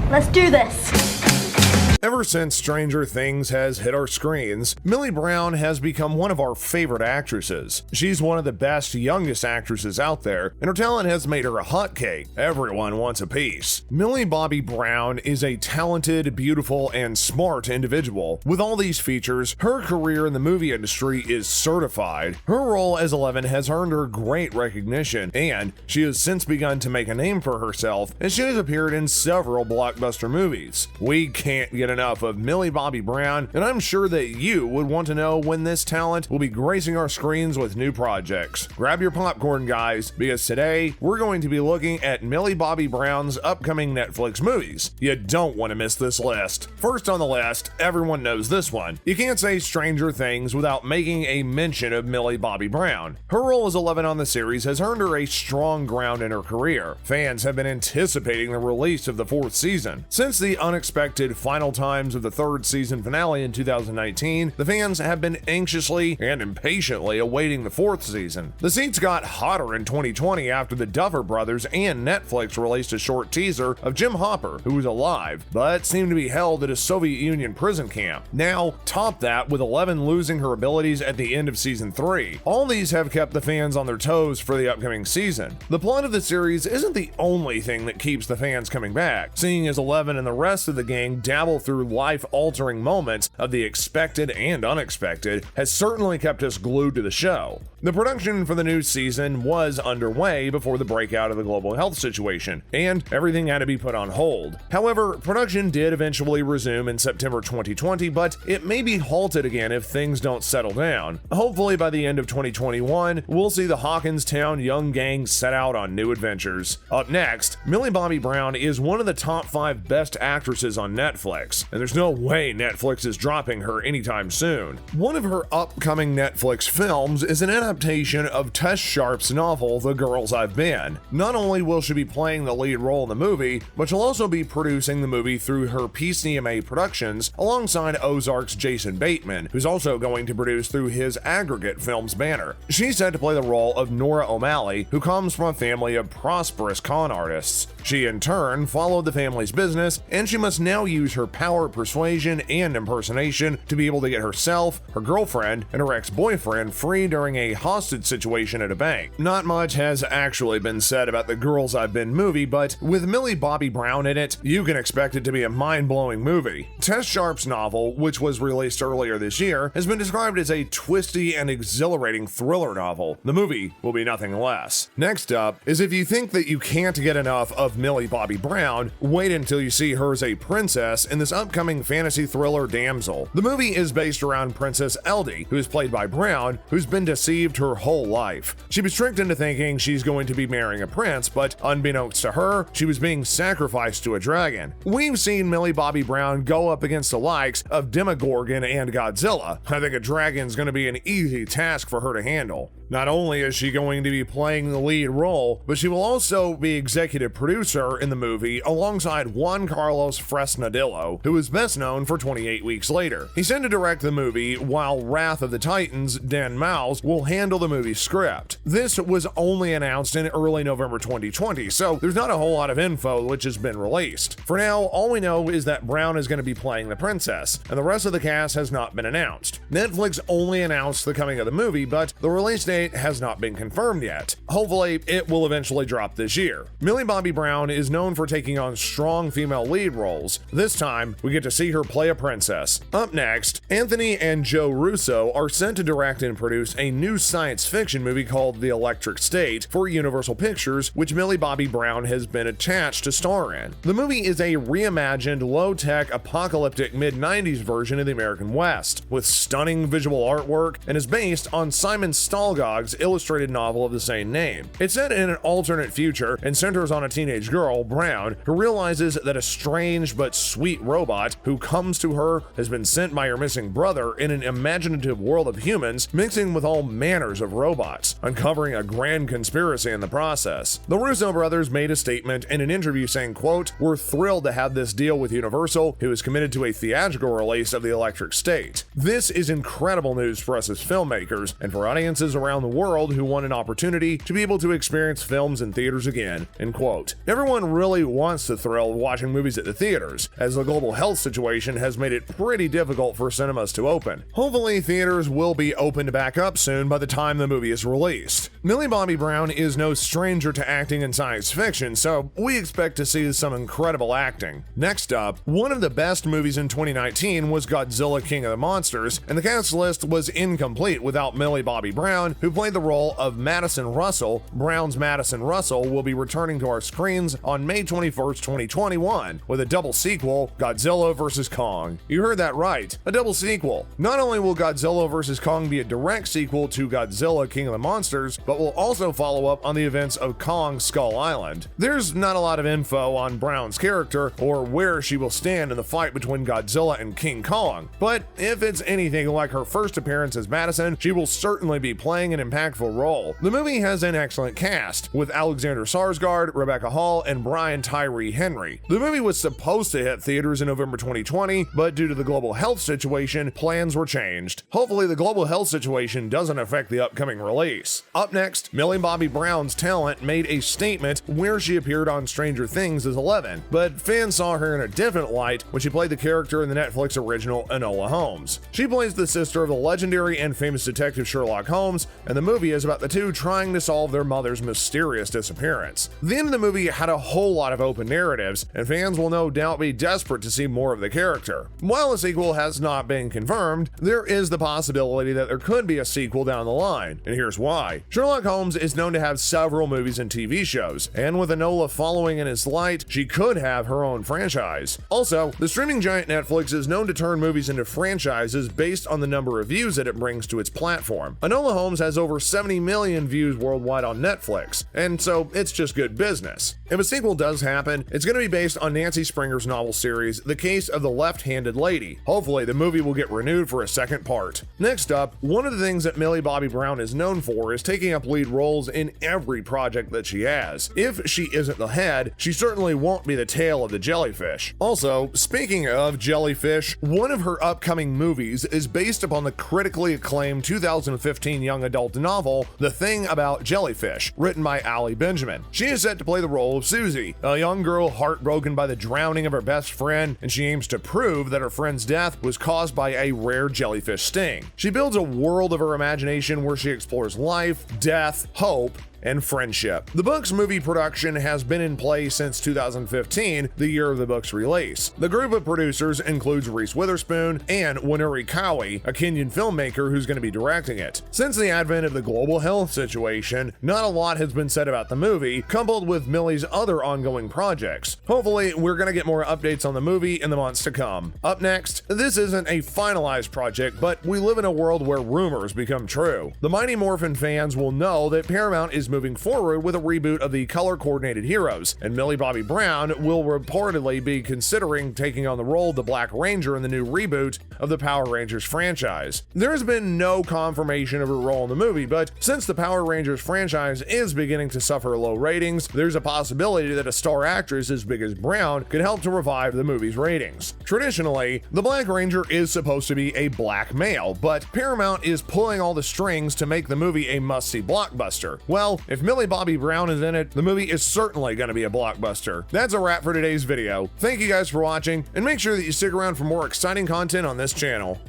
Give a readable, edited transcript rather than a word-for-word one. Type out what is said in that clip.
Let's do this. Ever since Stranger Things has hit our screens, Millie Brown has become one of our favorite actresses. She's one of the best, youngest actresses out there, and her talent has made her a hotcake. Everyone wants a piece. Millie Bobby Brown is a talented, beautiful, and smart individual. With all these features, her career in the movie industry is certified. Her role as Eleven has earned her great recognition, and she has since begun to make a name for herself as she has appeared in several blockbuster movies. We can't get enough of Millie Bobby Brown, and I'm sure that you would want to know when this talent will be gracing our screens with new projects. Grab your popcorn, guys, because today we're going to be looking at Millie Bobby Brown's upcoming Netflix movies. You don't want to miss this list. First on the list, everyone knows this one. You can't say Stranger Things without making a mention of Millie Bobby Brown. Her role as Eleven on the series has earned her a strong ground in her career. Fans have been anticipating the release of the fourth season. Since the unexpected final times of the third season finale in 2019, the fans have been anxiously and impatiently awaiting the fourth season. The seats got hotter in 2020 after the Duffer Brothers and Netflix released a short teaser of Jim Hopper, who was alive, but seemed to be held at a Soviet Union prison camp. Now, top that with Eleven losing her abilities at the end of season 3. All these have kept the fans on their toes for the upcoming season. The plot of the series isn't the only thing that keeps the fans coming back, seeing as Eleven and the rest of the gang dabble through life-altering moments of the expected and unexpected has certainly kept us glued to the show. The production for the new season was underway before the breakout of the global health situation, and everything had to be put on hold. However, production did eventually resume in September 2020, but it may be halted again if things don't settle down. Hopefully by the end of 2021, we'll see the Hawkinstown young gang set out on new adventures. Up next, Millie Bobby Brown is one of the top 5 best actresses on Netflix, and there's no way Netflix is dropping her anytime soon. One of her upcoming Netflix films is an adaptation of Tess Sharp's novel, The Girls I've Been. Not only will she be playing the lead role in the movie, but she'll also be producing the movie through her PCMA Productions alongside Ozark's Jason Bateman, who's also going to produce through his Aggregate Films banner. She's set to play the role of Nora O'Malley, who comes from a family of prosperous con artists. She in turn followed the family's business, and she must now use her power, persuasion, and impersonation to be able to get herself, her girlfriend, and her ex-boyfriend free during a hostage situation at a bank. Not much has actually been said about the Girls I've Been movie, but with Millie Bobby Brown in it, you can expect it to be a mind-blowing movie. Tess Sharp's novel, which was released earlier this year, has been described as a twisty and exhilarating thriller novel. The movie will be nothing less. Next up is if you think that you can't get enough of Millie Bobby Brown, wait until you see her as a princess in this upcoming fantasy thriller Damsel. The movie is based around Princess Eldie, who is played by Brown, who's been deceived her whole life. She was tricked into thinking she's going to be marrying a prince, but unbeknownst to her, she was being sacrificed to a dragon. We've seen Millie Bobby Brown go up against the likes of Demogorgon and Godzilla. I think a dragon's going to be an easy task for her to handle. Not only is she going to be playing the lead role, but she will also be executive producer in the movie alongside Juan Carlos Fresnadillo, who is best known for 28 Weeks Later. He's set to direct the movie, while Wrath of the Titans' Dan Mouse will handle the movie's script. This was only announced in early November 2020, so there's not a whole lot of info which has been released. For now, all we know is that Brown is going to be playing the princess, and the rest of the cast has not been announced. Netflix only announced the coming of the movie, but the release date has not been confirmed yet. Hopefully, it will eventually drop this year. Millie Bobby Brown is known for taking on strong female lead roles. This time, we get to see her play a princess. Up next, Anthony and Joe Russo are set to direct and produce a new science fiction movie called The Electric State for Universal Pictures, which Millie Bobby Brown has been attached to star in. The movie is a reimagined, low-tech, apocalyptic mid-90s version of the American West, with stunning visual artwork, and is based on Simon Stalgog's illustrated novel of the same name. It's set in an alternate future and centers on a teenage girl, Brown, who realizes that a strange but sweet robot who comes to her has been sent by her missing brother in an imaginative world of humans, mixing with all manners of robots, uncovering a grand conspiracy in the process. The Russo brothers made a statement in an interview saying, quote, "We're thrilled to have this deal with Universal, who is committed to a theatrical release of The Electric State. This is incredible news for us as filmmakers and for audiences around around the world who want an opportunity to be able to experience films in theaters again, end quote. Everyone really wants the thrill of watching movies at the theaters, as the global health situation has made it pretty difficult for cinemas to open. Hopefully, theaters will be opened back up soon by the time the movie is released. Millie Bobby Brown is no stranger to acting in science fiction, so we expect to see some incredible acting. Next up, one of the best movies in 2019 was Godzilla King of the Monsters, and the cast list was incomplete without Millie Bobby Brown, who played the role of Madison Russell. Brown's Madison Russell will be returning to our screens on May 21st, 2021, with a double sequel, Godzilla vs. Kong. You heard that right, a double sequel. Not only will Godzilla vs. Kong be a direct sequel to Godzilla King of the Monsters, but will also follow up on the events of Kong Skull Island. There's not a lot of info on Brown's character or where she will stand in the fight between Godzilla and King Kong, but if it's anything like her first appearance as Madison, she will certainly be playing an impactful role. The movie has an excellent cast, with Alexander Skarsgård, Rebecca Hall, and Brian Tyree Henry. The movie was supposed to hit theaters in November 2020, but due to the global health situation, plans were changed. Hopefully, the global health situation doesn't affect the upcoming release. Up next, Millie Bobby Brown's talent made a statement where she appeared on Stranger Things as Eleven, but fans saw her in a different light when she played the character in the Netflix original Enola Holmes. She plays the sister of the legendary and famous detective Sherlock Holmes, and the movie is about the two trying to solve their mother's mysterious disappearance. The end of the movie had a whole lot of open narratives, and fans will no doubt be desperate to see more of the character. While a sequel has not been confirmed, there is the possibility that there could be a sequel down the line, and here's why. Sherlock Holmes is known to have several movies and TV shows, and with Enola following in his light, she could have her own franchise. Also, the streaming giant Netflix is known to turn movies into franchises based on the number of views that it brings to its platform. Enola Holmes has over 70 million views worldwide on Netflix, and so it's just good business. If a sequel does happen, it's going to be based on Nancy Springer's novel series, The Case of the Left-Handed Lady. Hopefully, the movie will get renewed for a second part. Next up, one of the things that Millie Bobby Brown is known for is taking up lead roles in every project that she has. If she isn't the head, she certainly won't be the tail of the Jellyfish. Also, speaking of Jellyfish, one of her upcoming movies is based upon the critically acclaimed 2015 young adult novel, The Thing About Jellyfish, written by Allie Benjamin. She is set to play the role of Susie, a young girl heartbroken by the drowning of her best friend, and she aims to prove that her friend's death was caused by a rare jellyfish sting. She builds a world of her imagination where she explores life, death, hope, and friendship. The book's movie production has been in place since 2015, the year of the book's release. The group of producers includes Reese Witherspoon and Winuri Cowie, a Kenyan filmmaker who's going to be directing it. Since the advent of the global health situation, not a lot has been said about the movie, coupled with Millie's other ongoing projects. Hopefully, we're going to get more updates on the movie in the months to come. Up next, this isn't a finalized project, but we live in a world where rumors become true. The Mighty Morphin fans will know that Paramount is moving forward with a reboot of the color-coordinated heroes, and Millie Bobby Brown will reportedly be considering taking on the role of the Black Ranger in the new reboot of the Power Rangers franchise. There has been no confirmation of her role in the movie, but since the Power Rangers franchise is beginning to suffer low ratings, there's a possibility that a star actress as big as Brown could help to revive the movie's ratings. Traditionally, the Black Ranger is supposed to be a black male, but Paramount is pulling all the strings to make the movie a must-see blockbuster. Well, if Millie Bobby Brown is in it, the movie is certainly going to be a blockbuster. That's a wrap for today's video. Thank you guys for watching, and make sure that you stick around for more exciting content on this channel.